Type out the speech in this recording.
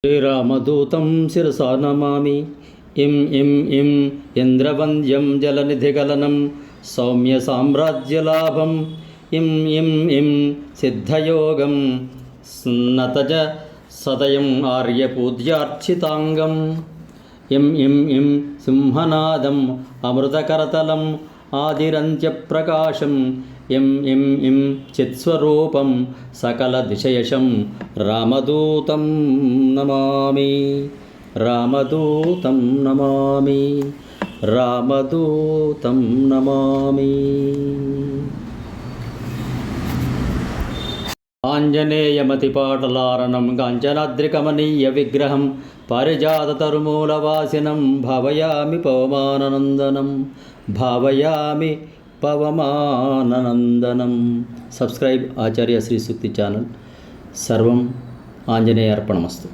శ్రీరామదూతం శిరసా నమామి. ఇం ఇం ఇం ఇంద్రవంద్యం జలనిధిగలనం సౌమ్య సామ్రాజ్యలాభం. ఇం ఇం ఇం సిద్ధయోగం స్నతజ సదయం ఆర్యపూజ్యార్చితాంగం. ఇం ఇం ఇం సింహనాదం అమృతకరతలం ఆదిరంత్యప్రకాశం. ఇం ఇం ఇం చిత్స్వరూపం సకల దిశయశం రామదూతం నమామి. రామదూతం నమామి. రామదూతం నమామి. ఆంజనేయమతిపాటలారణం కాంచనాద్రికమనీయ విగ్రహం పారిజాతతరుమూలవాసినం భావయామి పవమాననందనం. భావయామి పవమాననందనం. సబ్స్క్రైబ్ ఆచార్య శ్రీ సూక్తి ఛానల్. సర్వం ఆంజనేయార్పణమస్తు.